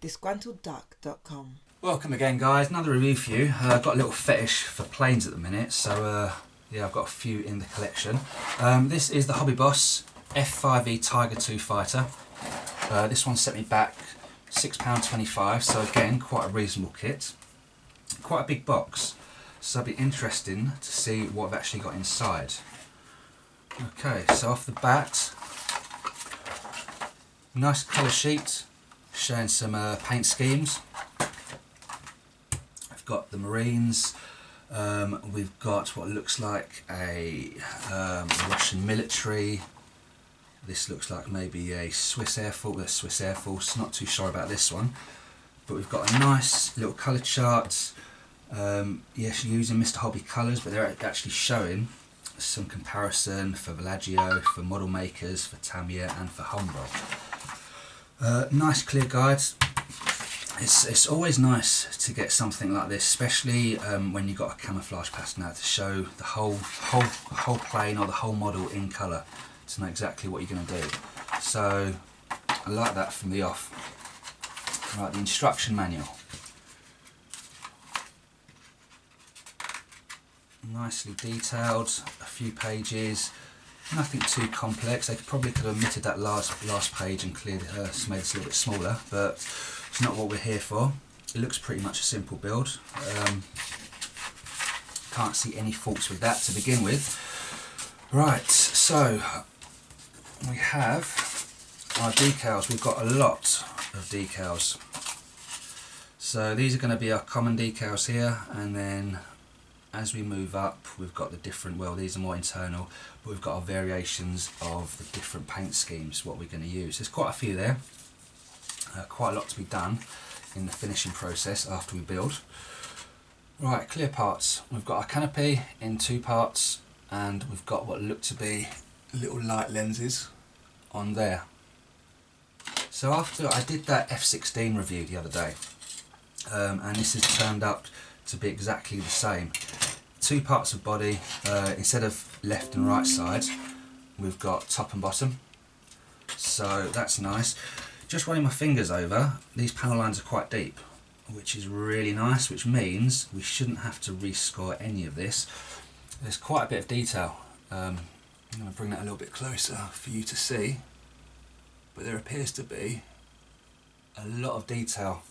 disgruntledduck.com. Welcome again, guys. Another review for you. I've got a little fetish for planes at the minute, so yeah, I've got a few in the collection. This is the Hobby Boss F-5E Tiger II fighter. This one set me back £6.25, so again, quite a reasonable kit. Quite a big box, so it'll be interesting to see what I've actually got inside. Okay, so off the bat, nice colour sheet showing some paint schemes. I've got the Marines, we've got what looks like a Russian military. This looks like maybe a Swiss Air Force, not too sure about this one. But we've got a nice little colour chart. Yes, using Mr. Hobby colours, but they're actually showing some comparison for Villaggio, for model makers, for Tamiya and for Humbrol. Nice clear guides. It's always nice to get something like this, especially when you've got a camouflage pattern out to show the whole plane or the whole model in colour, to know exactly what you're going to do. So I like that from the off. Right, the instruction manual. Nicely detailed, a few pages, nothing too complex. They probably could have omitted that last page and cleared made this a little bit smaller, but it's not what we're here for. It looks pretty much a simple build. Can't see any faults with that to begin with. Right, so we have our decals. We've got a lot of decals. So these are going to be our common decals here, and then as we move up, we've got the different, well, these are more internal, but we've got our variations of the different paint schemes, what we're going to use. There's quite a few there, quite a lot to be done in the finishing process after we build. Right, clear parts. We've got our canopy in two parts, and we've got what look to be little light lenses on there. So after I did that F-16 review the other day, and this has turned up to be exactly the same. Two parts of body, instead of left and right side, we've got top and bottom, so that's nice. Just running my fingers over, these panel lines are quite deep, which is really nice, which means we shouldn't have to rescore any of this. There's quite a bit of detail. I'm going to bring that a little bit closer for you to see, but there appears to be a lot of detail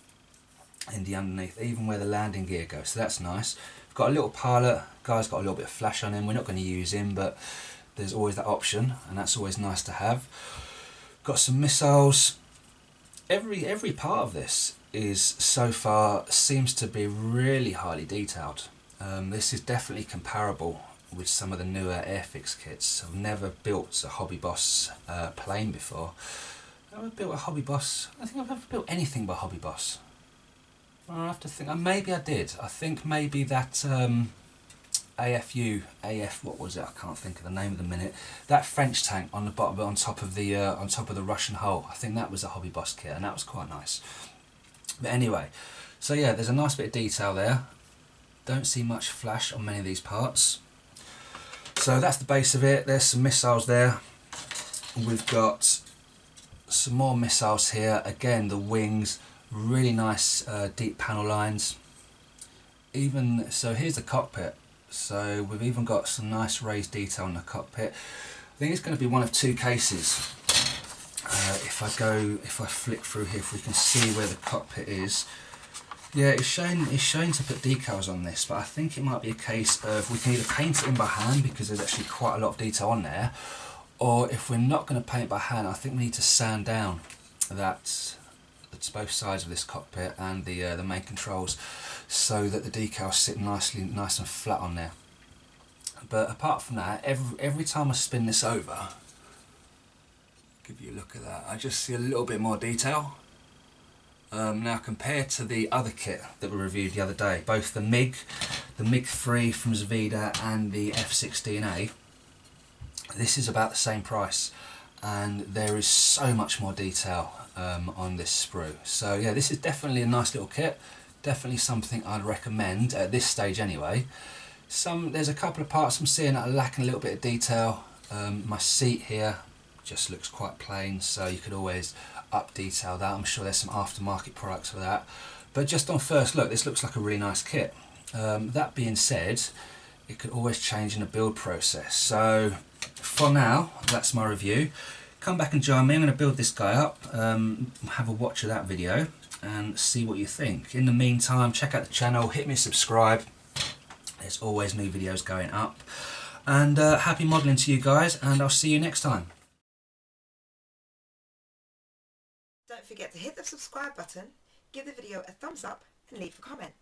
in the underneath, even where the landing gear goes, so that's nice. We've got a little pilot, guy's got a little bit of flash on him. We're not going to use him, but there's always that option, and that's always nice to have. Got some missiles. Every part of this is so far seems to be really highly detailed. This is definitely comparable with some of the newer Airfix kits. I've never built a Hobby Boss plane before. I've never built a Hobby Boss. I think I've never built anything by Hobby Boss. I have to think. Maybe I did. I think maybe that what was it? I can't think of the name of the minute. That French tank on the bottom, on top of the Russian hull. I think that was a Hobby Boss kit, and that was quite nice. But anyway, so yeah, there's a nice bit of detail there. Don't see much flash on many of these parts. So that's the base of it. There's some missiles there. We've got some more missiles here. Again, the wings. Really nice deep panel lines. Even so, here's the cockpit. So we've even got some nice raised detail in the cockpit. I think it's going to be one of two cases. If I flick through here, if we can see where the cockpit is. Yeah, it's shown to put decals on this, but I think it might be a case of we can either paint it in by hand, because there's actually quite a lot of detail on there, or if we're not going to paint by hand, I think we need to sand down that. It's both sides of this cockpit and the main controls, so that the decals sit nice and flat on there. But apart from that, every time I spin this over, give you a look at that, I just see a little bit more detail. Now compared to the other kit that we reviewed the other day, both the MiG-3 from Zavida and the F-16A, this is about the same price, and there is so much more detail on this sprue. So yeah, this is definitely a nice little kit, definitely something I'd recommend at this stage anyway. There's a couple of parts I'm seeing that are lacking a little bit of detail. My seat here, just looks quite plain, so you could always up detail that. I'm sure there's some aftermarket products for that, but just on first look this looks like a really nice kit. That being said, it could always change in the build process. So for now, that's my review. Come back and join me. I'm going to build this guy up, have a watch of that video and see what you think. In the meantime, check out the channel, hit me subscribe. There's always new videos going up. And happy modelling to you guys, and I'll see you next time. Don't forget to hit the subscribe button, give the video a thumbs up and leave a comment.